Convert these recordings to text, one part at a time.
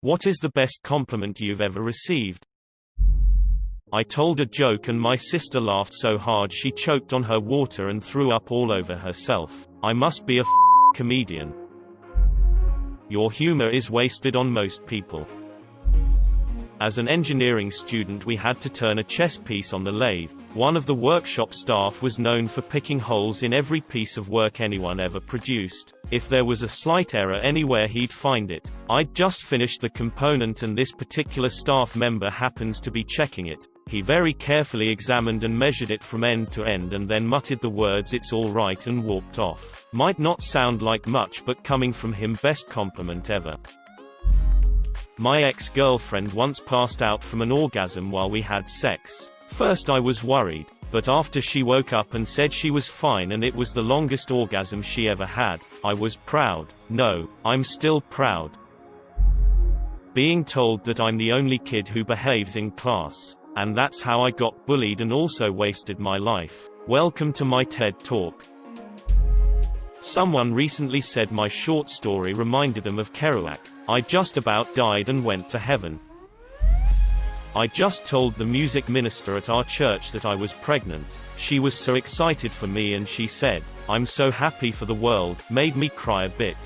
What is the best compliment you've ever received? I told a joke and my sister laughed so hard she choked on her water and threw up all over herself. I must be a comedian. Your humor is wasted on most people. As an engineering student, we had to turn a chess piece on the lathe. One of the workshop staff was known for picking holes in every piece of work anyone ever produced. If there was a slight error anywhere, he'd find it. I'd just finished the component and this particular staff member happens to be checking it. He very carefully examined and measured it from end to end and then muttered the words "it's all right" and walked off. Might not sound like much, but coming from him, best compliment ever. My ex-girlfriend once passed out from an orgasm while we had sex. First I was worried, but after she woke up and said she was fine and it was the longest orgasm she ever had, I was proud. No, I'm still proud. Being told that I'm the only kid who behaves in class. And that's how I got bullied and also wasted my life. Welcome to my TED Talk. Someone recently said my short story reminded them of Kerouac. I just about died and went to heaven. I just told the music minister at our church that I was pregnant. She was so excited for me and she said, "I'm so happy for the world," made me cry a bit.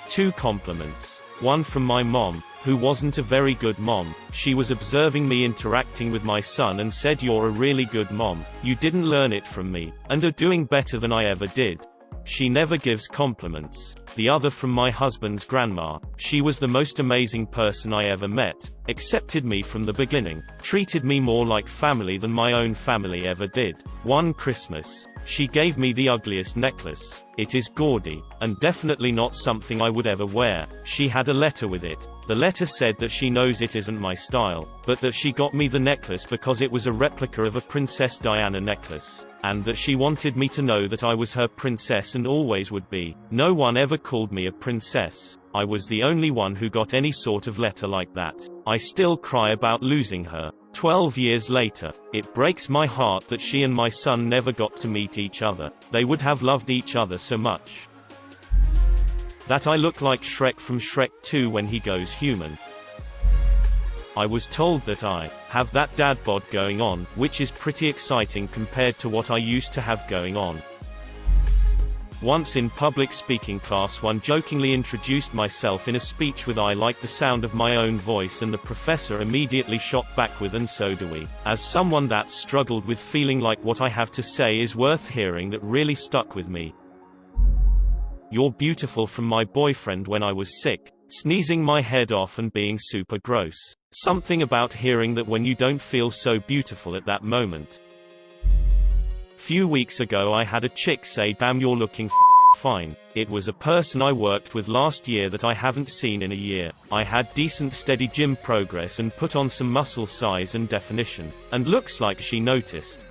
2 compliments. One from my mom, who wasn't a very good mom. She was observing me interacting with my son and said, "You're a really good mom. You didn't learn it from me, and are doing better than I ever did." She never gives compliments. The other from my husband's grandma. She was the most amazing person I ever met, accepted me from the beginning, treated me more like family than my own family ever did. One Christmas, she gave me the ugliest necklace. It is gaudy, and definitely not something I would ever wear. She had a letter with it. The letter said that she knows it isn't my style, but that she got me the necklace because it was a replica of a Princess Diana necklace, and that she wanted me to know that I was her princess and always would be. No one ever called me a princess. I was the only one who got any sort of letter like that. I still cry about losing her. 12 years later, it breaks my heart that she and my son never got to meet each other. They would have loved each other so much. That I look like Shrek from Shrek 2 when he goes human. I was told that I have that dad bod going on, which is pretty exciting compared to what I used to have going on. Once in public speaking class, one jokingly introduced myself in a speech with "I like the sound of my own voice," and the professor immediately shot back with "and so do we." As someone that struggled with feeling like what I have to say is worth hearing, that really stuck with me. "You're beautiful" from my boyfriend when I was sick, sneezing my head off and being super gross. Something about hearing that when you don't feel so beautiful at that moment. Few weeks ago I had a chick say, "Damn, you're looking fine." It was a person I worked with last year that I haven't seen in a year. I had decent steady gym progress and put on some muscle size and definition. And looks like she noticed.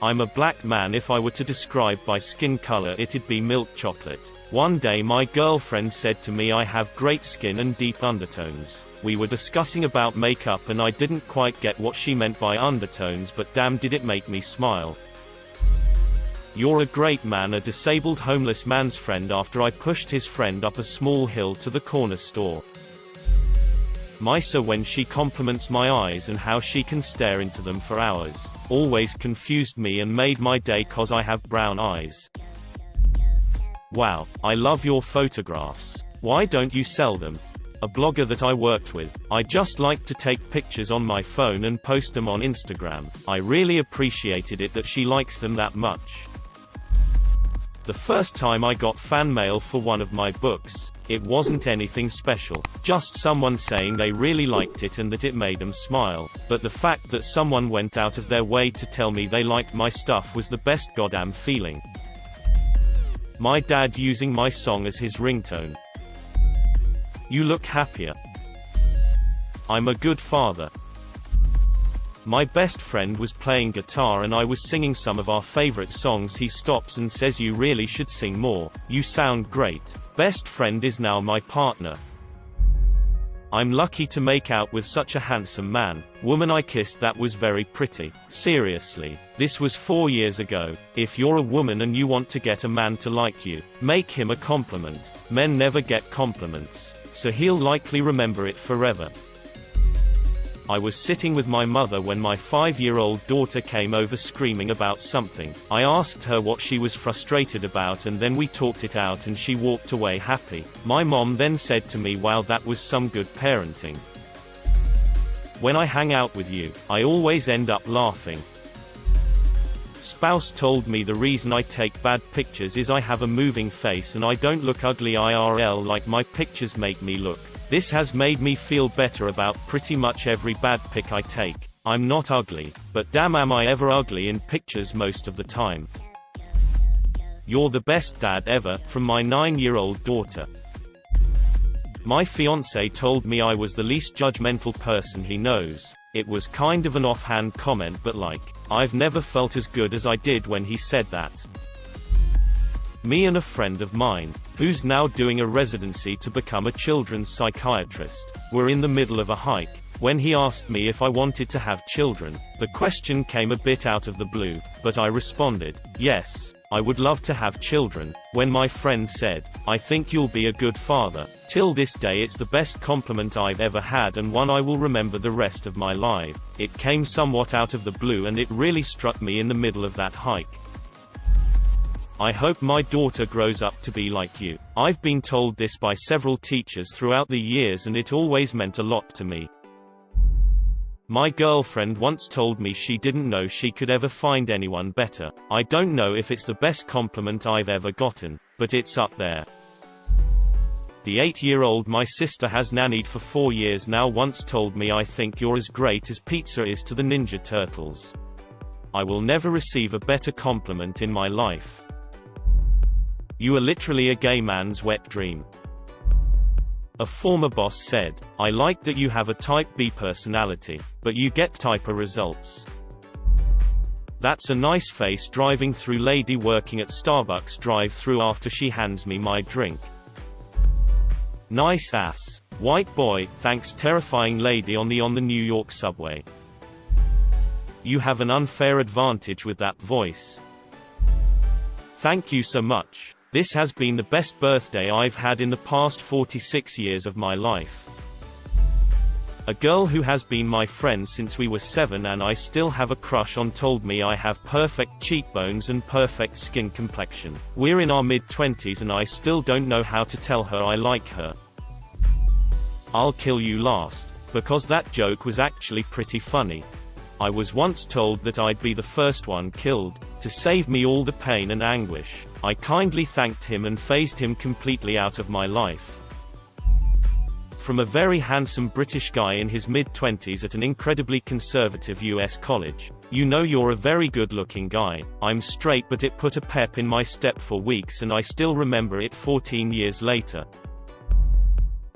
I'm a black man. If I were to describe by skin color, it'd be milk chocolate. One day my girlfriend said to me I have great skin and deep undertones. We were discussing about makeup and I didn't quite get what she meant by undertones, but damn did it make me smile. "You're a great man," a disabled homeless man's friend after I pushed his friend up a small hill to the corner store. Misa when she compliments my eyes and how she can stare into them for hours. Always confused me and made my day cause I have brown eyes. "Wow, I love your photographs. Why don't you sell them?" A blogger that I worked with. "I just like to take pictures on my phone and post them on Instagram." I really appreciated it that she likes them that much. The first time I got fan mail for one of my books, it wasn't anything special, just someone saying they really liked it and that it made them smile, but the fact that someone went out of their way to tell me they liked my stuff was the best goddamn feeling. My dad using my song as his ringtone. "You look happier." I'm a good father. My best friend was playing guitar and I was singing some of our favorite songs. He stops and says, "You really should sing more. You sound great." Best friend is now my partner. I'm lucky to make out with such a handsome man. Woman I kissed that was very pretty. Seriously. This was 4 years ago. If you're a woman and you want to get a man to like you, make him a compliment. Men never get compliments. so he'll likely remember it forever. I was sitting with my mother when my 5-year-old daughter came over screaming about something. I asked her what she was frustrated about and then we talked it out and she walked away happy. My mom then said to me, "Wow, that was some good parenting. When I hang out with you, I always end up laughing." Spouse told me the reason I take bad pictures is I have a moving face and I don't look ugly IRL like my pictures make me look. This has made me feel better about pretty much every bad pic I take. I'm not ugly, but damn am I ever ugly in pictures most of the time. You're the best dad ever, from my 9-year-old daughter. My fiancé told me I was the least judgmental person he knows. It was kind of an offhand comment, but like, I've never felt as good as I did when he said that. Me and a friend of mine, who's now doing a residency to become a children's psychiatrist, were in the middle of a hike, when he asked me if I wanted to have children. The question came a bit out of the blue, but I responded, "Yes, I would love to have children," when my friend said, "I think you'll be a good father." Till this day it's the best compliment I've ever had and one I will remember the rest of my life. It came somewhat out of the blue and it really struck me in the middle of that hike. I hope my daughter grows up to be like you. I've been told this by several teachers throughout the years and it always meant a lot to me. My girlfriend once told me she didn't know she could ever find anyone better. I don't know if it's the best compliment I've ever gotten, but it's up there. The 8-year-old my sister has nannied for 4 years now once told me, "I think you're as great as pizza is to the Ninja Turtles." I will never receive a better compliment in my life. You are literally a gay man's wet dream. A former boss said, "I like that you have a type B personality, but you get type A results." That's a nice face driving through lady working at Starbucks drive-through after she hands me my drink. Nice ass. White boy, thanks terrifying lady on the New York subway. You have an unfair advantage with that voice. Thank you so much. This has been the best birthday I've had in the past 46 years of my life. A girl who has been my friend since we were 7 and I still have a crush on told me I have perfect cheekbones and perfect skin complexion. We're in our mid-20s and I still don't know how to tell her I like her. I'll kill you last, because that joke was actually pretty funny. I was once told that I'd be the first one killed, to save me all the pain and anguish. I kindly thanked him and phased him completely out of my life. From a very handsome British guy in his mid-20s at an incredibly conservative US college. "You know you're a very good-looking guy." I'm straight, but it put a pep in my step for weeks and I still remember it 14 years later.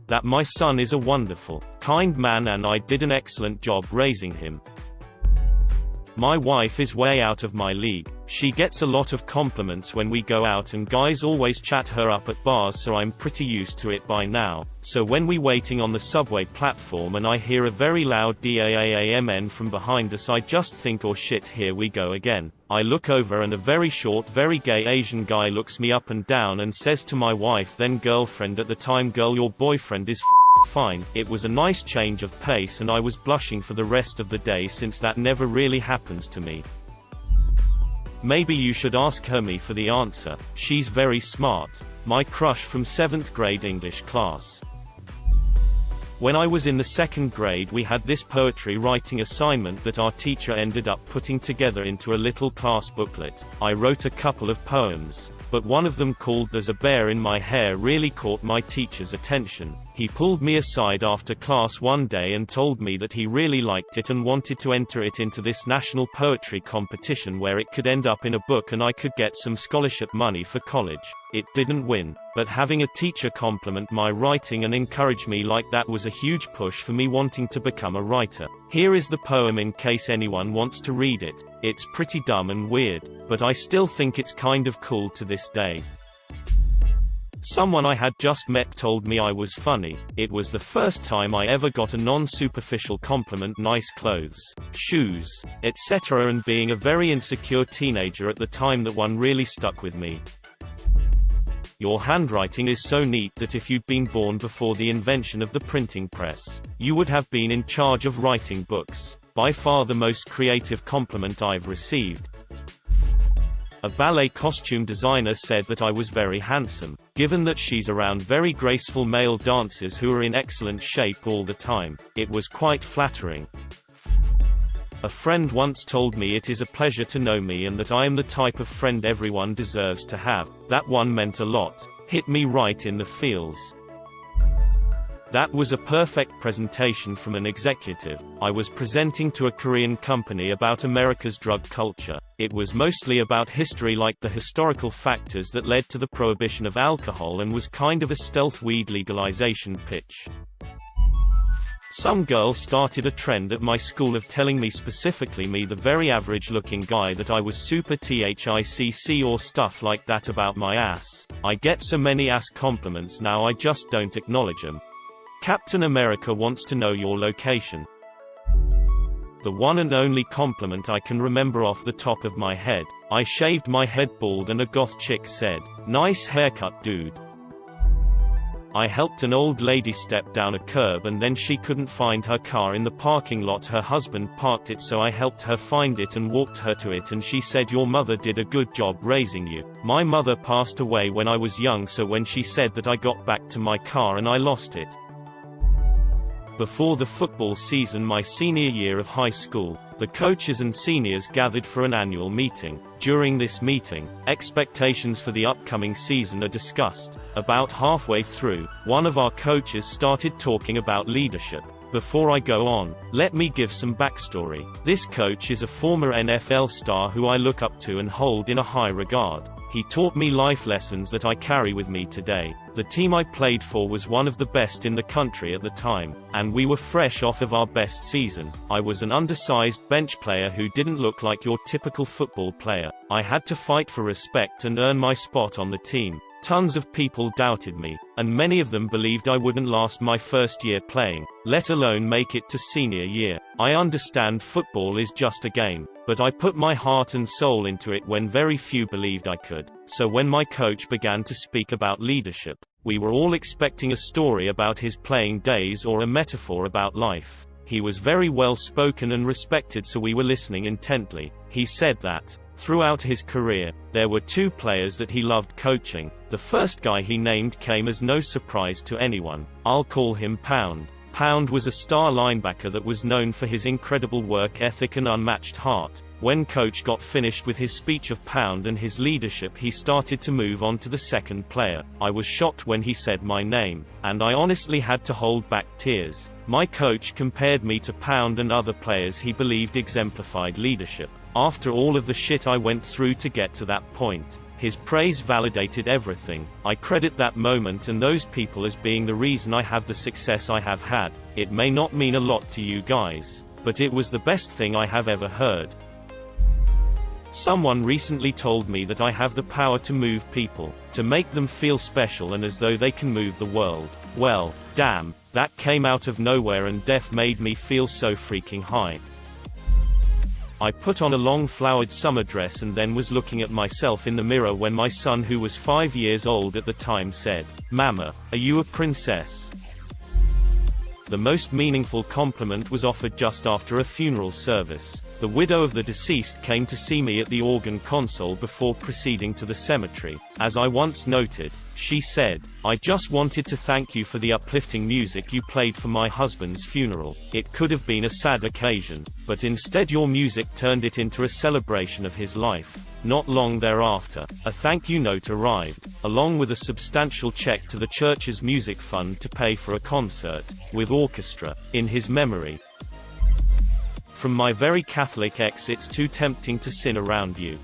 That my son is a wonderful, kind man and I did an excellent job raising him. My wife is way out of my league. She gets a lot of compliments when we go out and guys always chat her up at bars, so I'm pretty used to it by now. So when we waiting on the subway platform and I hear a very loud DAAAMN from behind us, I just think, "Oh shit, here we go again." I look over and a very short, very gay Asian guy looks me up and down and says to my wife, then girlfriend at the time, "Girl, your boyfriend is fine." It was a nice change of pace and I was blushing for the rest of the day since that never really happens to me. Maybe you should ask her me for the answer. She's very smart. My crush from 7th grade English class. When I was in the 2nd grade we had this poetry writing assignment that our teacher ended up putting together into a little class booklet. I wrote a couple of poems, but one of them called "There's a Bear in My Hair" really caught my teacher's attention. He pulled me aside after class one day and told me that he really liked it and wanted to enter it into this national poetry competition where it could end up in a book and I could get some scholarship money for college. It didn't win, but having a teacher compliment my writing and encourage me like that was a huge push for me wanting to become a writer. Here is the poem in case anyone wants to read it. It's pretty dumb and weird, but I still think it's kind of cool to this day. Someone I had just met told me I was funny. It was the first time I ever got a non-superficial compliment, nice clothes, shoes, etc., and being a very insecure teenager at the time, that one really stuck with me. Your handwriting is so neat that if you'd been born before the invention of the printing press, you would have been in charge of writing books. By far the most creative compliment I've received. A ballet costume designer said that I was very handsome, given that she's around very graceful male dancers who are in excellent shape all the time. It was quite flattering. A friend once told me it is a pleasure to know me and that I am the type of friend everyone deserves to have. That one meant a lot. Hit me right in the feels. That was a perfect presentation from an executive. I was presenting to a Korean company about America's drug culture. It was mostly about history, like the historical factors that led to the prohibition of alcohol, and was kind of a stealth weed legalization pitch. Some girl started a trend at my school of telling me, specifically me, the very average looking guy, that I was super THICC or stuff like that about my ass. I get so many ass compliments now I just don't acknowledge them. Captain America wants to know your location. The one and only compliment I can remember off the top of my head. I shaved my head bald and a goth chick said, "Nice haircut, dude." I helped an old lady step down a curb and then she couldn't find her car in the parking lot. Her husband parked it, so I helped her find it and walked her to it, and she said, "Your mother did a good job raising you." My mother passed away when I was young, so when she said that, I got back to my car and I lost it. Before the football season my senior year of high school, the coaches and seniors gathered for an annual meeting. During this meeting, expectations for the upcoming season are discussed. About halfway through, one of our coaches started talking about leadership. Before I go on, let me give some backstory. This coach is a former NFL star who I look up to and hold in a high regard. He taught me life lessons that I carry with me today. The team I played for was one of the best in the country at the time, and we were fresh off of our best season. I was an undersized bench player who didn't look like your typical football player. I had to fight for respect and earn my spot on the team. Tons of people doubted me, and many of them believed I wouldn't last my first year playing, let alone make it to senior year. I understand football is just a game, but I put my heart and soul into it when very few believed I could. So when my coach began to speak about leadership, we were all expecting a story about his playing days or a metaphor about life. He was very well spoken and respected, so we were listening intently. He said that throughout his career, there were two players that he loved coaching. The first guy he named came as no surprise to anyone. I'll call him Pound. Pound was a star linebacker that was known for his incredible work ethic and unmatched heart. When Coach got finished with his speech of Pound and his leadership, he started to move on to the second player. I was shocked when he said my name, and I honestly had to hold back tears. My coach compared me to Pound and other players he believed exemplified leadership. After all of the shit I went through to get to that point, his praise validated everything. I credit that moment and those people as being the reason I have the success I have had. It may not mean a lot to you guys, but it was the best thing I have ever heard. Someone recently told me that I have the power to move people, to make them feel special and as though they can move the world. Well, damn, that came out of nowhere and Def made me feel so freaking high. I put on a long flowered summer dress and then was looking at myself in the mirror when my son, who was 5 years old at the time, said, "Mama, are you a princess?" The most meaningful compliment was offered just after a funeral service. The widow of the deceased came to see me at the organ console before proceeding to the cemetery. As I once noted, she said, "I just wanted to thank you for the uplifting music you played for my husband's funeral. It could have been a sad occasion, but instead your music turned it into a celebration of his life." Not long thereafter, a thank you note arrived, along with a substantial check to the church's music fund to pay for a concert, with orchestra, in his memory. From my very Catholic ex, it's too tempting to sin around you.